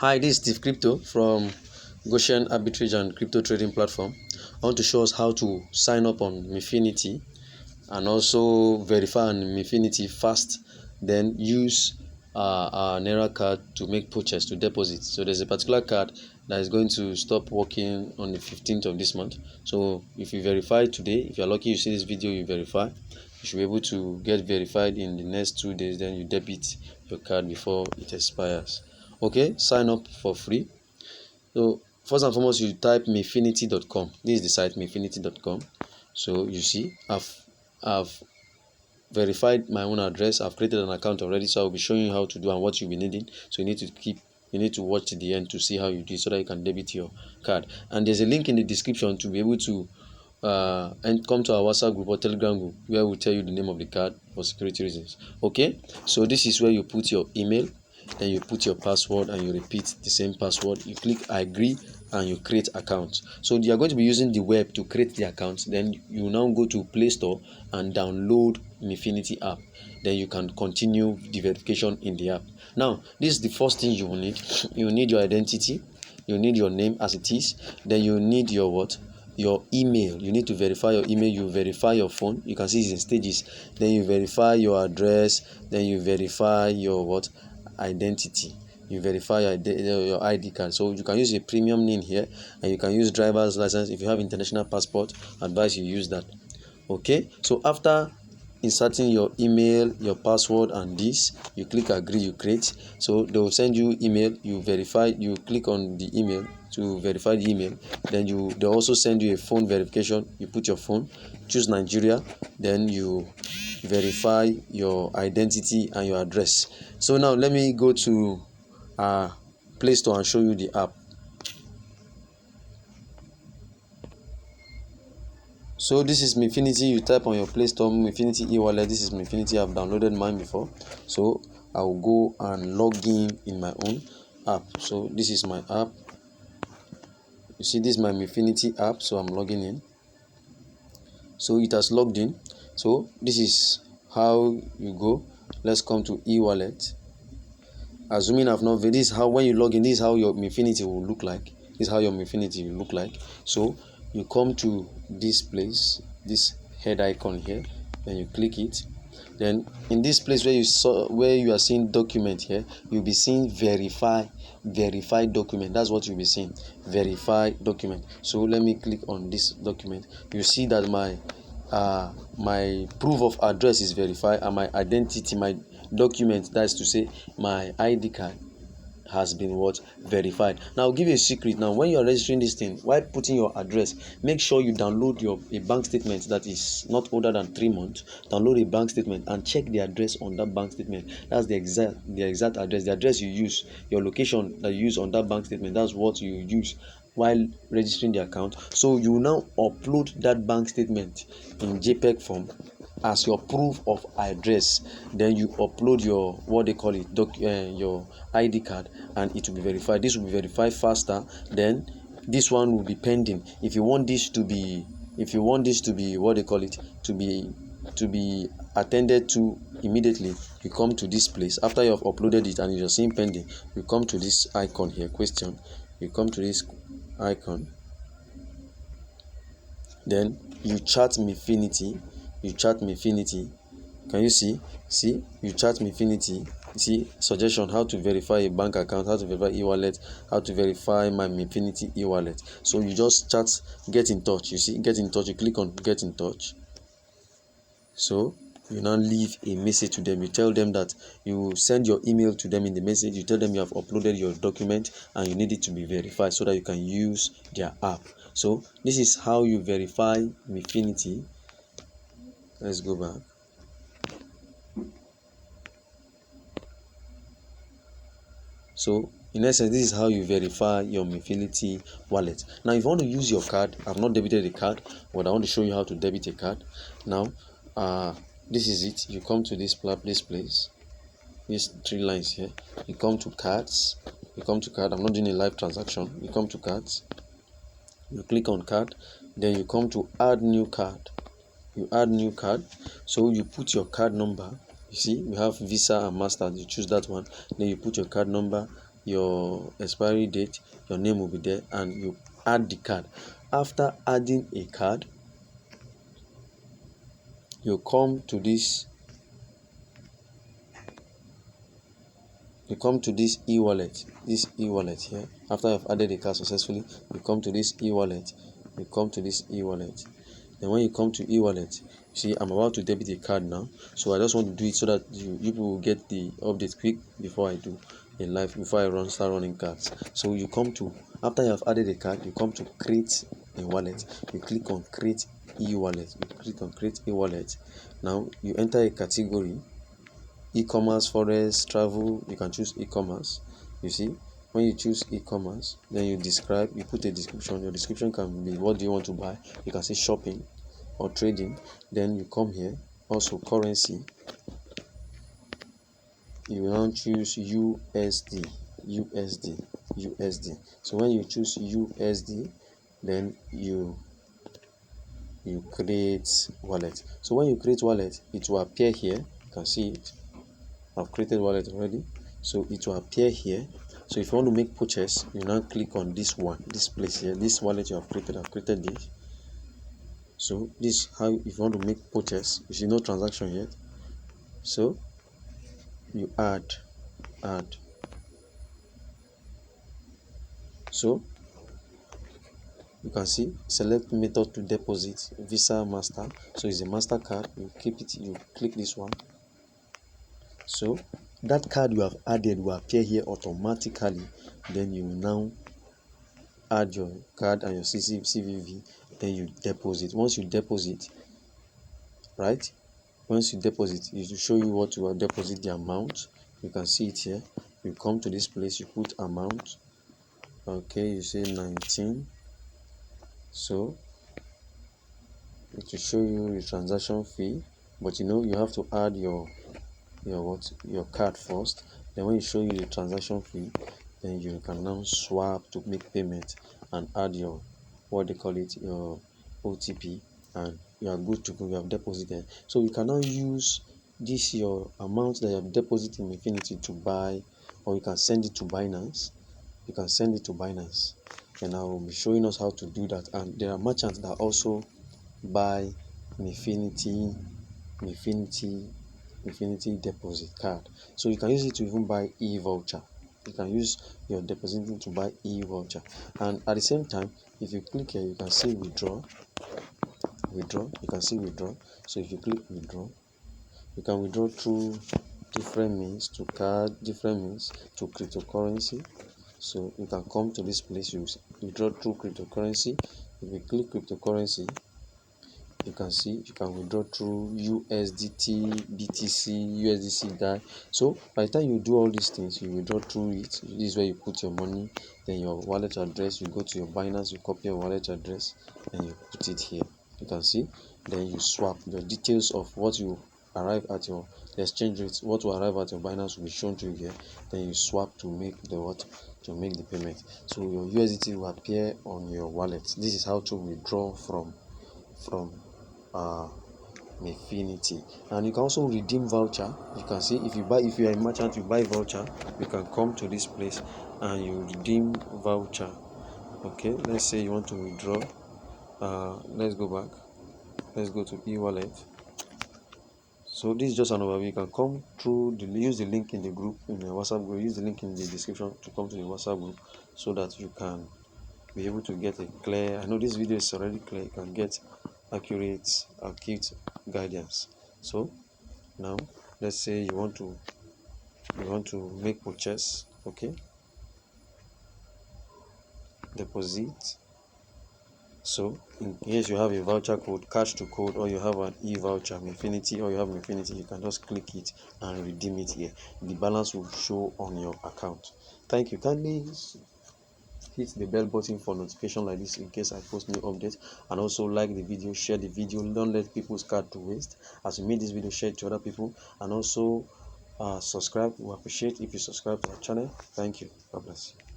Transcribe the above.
Hi, this is Steve Crypto from Goshen Arbitrage and Crypto Trading Platform. I want to show us how to sign up on Mifinity and also verify on Mifinity fast, then use our Naira card to make purchase, to deposit. So there's a particular card that is going to stop working on the 15th of this month. So if you verify today, if you're lucky you see this video, you verify, you should be able to get verified in the next 2 days, then you debit your card before it expires. Okay, sign up for free. So first and foremost, you type mifinity.com. This is the site, mifinity.com. So you see I've verified my own address. I've created an account already, so I'll be showing you how to do and what you'll be needing. So you need to watch to the end to see how you do, so that you can debit your card. And there's a link in the description to be able to and come to our WhatsApp group or Telegram group, where we'll tell you the name of the card for security reasons. Okay, so this is where you put your email, then you put your password and you repeat the same password. You click agree and you create account. So you are going to be using the web to create the account. Then you now go to Play Store and download Mifinity app. Then you can continue the verification in the app. Now this is the first thing you will need. You need your identity, you need your name as it is, then you need your what, your email. You need to verify your email. You verify your phone. You can see it's in stages. Then you verify your address, then you verify your what, identity. You verify your ID card. So you can use a premium name here, and you can use driver's license. If you have international passport, advise you use that. Okay, so after inserting your email, your password, and this, you click agree, you create. So they will send you email, you verify, you click on the email to verify the email. Then they also send you a phone verification. You put your phone, choose Nigeria, then you verify your identity and your address. So now let me go to Play Store and show you the app. So this is Mifinity. You type on your Play Store Mifinity e-wallet. This is Mifinity. I've downloaded mine before, so I will go and log in my own app. So this is my app. You see, this is my Mifinity app, so I'm logging in. So it has logged in. So this is how you go. Let's come to e-wallet. Assuming I've not, this is how, when you log in, this is how your Mifinity will look like. This is how your Mifinity will look like. So you come to this place, this head icon here, then you click it. Then in this place where you are seeing document here, you'll be seeing verify document. That's what you'll be seeing, verify document. So let me click on this document. You see that my proof of address is verified, and my identity, my document, that's to say my ID card, has been what, verified. Now I'll give you a secret. Now when you're registering this thing, while putting your address, make sure you download a bank statement that is not older than 3 months. Download a bank statement and check the address on that bank statement. That's the exact address, the address you use, your location that you use on that bank statement. That's what you use while registering the account. So you now upload that bank statement in JPEG form as your proof of address. Then you upload your, what they call it, your ID card, and it will be verified. This will be verified faster. Then this one will be pending. If you want this to be what they call it, to be attended to immediately, you come to this place. After you have uploaded it and you're seeing pending, you come to this icon here, question. You come to this icon, then you chat Mifinity. Can you see you chat Mifinity. See, suggestion: how to verify a bank account, how to verify e-wallet, how to verify my Mifinity e-wallet. So you just chat, get in touch. You see, get in touch. You click on get in touch. So you now leave a message to them. You tell them that you send your email to them. In the message, you tell them you have uploaded your document and you need it to be verified so that you can use their app. So this is how you verify Mifinity. Let's go back. So in essence, this is how you verify your Mifinity wallet. Now if you want to use your card, I've not debited a card, but I want to show you how to debit a card. Now this is it. You come to this place, these 3 lines here. You come to cards. I'm not doing a live transaction. You come to cards, you click on card, then you come to add new card. You add new card. So you put your card number. You see, we have Visa and Master. You choose that one. Then you put your card number your expiry date, your name will be there, and you add the card. After adding a card, you come to this e-wallet, here. After I've added the card successfully, you come to this e-wallet. Then when you come to e-wallet, you see I'm about to debit a card now, so I just want to do it so that you people will get the update quick before I do in live, before I start running cards. So you come to, after you have added a card, you come to create a wallet. You click on create e-wallet. Now you enter a category: e-commerce, forex, travel. You can choose e-commerce. You see, when you choose e-commerce, then you put a description. Your description can be what do you want to buy. You can say shopping or trading. Then you come here, also currency. You will now choose USD. So when you choose USD, then you create wallet. So when you create wallet, it will appear here. You can see it. I've created wallet already, so it will appear here. So if you want to make purchase, you now click on this place here, this wallet you have created. I've created this. So this how, if you want to make purchase, you see no transaction yet, so you add. So you can see select method to deposit, Visa, Master. So it's a MasterCard. You keep it, you click this one. So that card you have added will appear here automatically. Then you will now add your card and your CVV. Then you deposit. Once you deposit, right, it will show you what you will deposit, the amount. You can see it here. You come to this place, you put amount. Okay, you say 19. So it will show you the transaction fee, but you have to add your card first. Then when it show you the transaction fee, then you can now swap to make payment and add your your OTP, and you are good to go. You have deposited. So you can now use this your amount that you have deposited in Mifinity to buy, or you can send it to Binance. And I will be showing us how to do that. And there are merchants that also buy Mifinity deposit card. So you can use it to even buy e-voucher. You can use your depositing to buy e-voucher. And at the same time, if you click here, you can see withdraw. You can see withdraw. So if you click withdraw, you can withdraw through different means, to card, different means to cryptocurrency. So you can come to this place, you withdraw through cryptocurrency. If you click cryptocurrency, you can see you can withdraw through USDT, BTC, USDC DAI. So by the time you do all these things, you withdraw through it. This is where you put your money, then your wallet address. You go to your Binance, you copy your wallet address, and you put it here. You can see. Then you swap the details of what you arrive at your exchange rate. What will arrive at your Binance will be shown to you here. Then you swap to make the payment. So your USDT will appear on your wallet. This is how to withdraw from Mifinity. And you can also redeem voucher. You can see if you are a merchant, you buy voucher, you can come to this place and you redeem voucher. Okay, let's say you want to withdraw. Let's go back. Let's go to e-wallet. So this is just an overview. You can come through use the link in the group, in the WhatsApp group. Use the link in the description to come to the WhatsApp group, so that you can be able to get a clear. I know this video is already clear. You can get acute guidance. So now let's say you want to make purchase. Okay, deposit. So in case you have a voucher code, cash to code, or you have an e-voucher, Mifinity, or you have Mifinity, you can just click it and redeem it here. The balance will show on your account. Thank you. Kindly hit the bell button for notification like this in case I post new updates, and also like the video, share the video. Don't let people's card to waste. As you made this video, share it to other people, and also subscribe. We appreciate if you subscribe to our channel. Thank you. God bless you.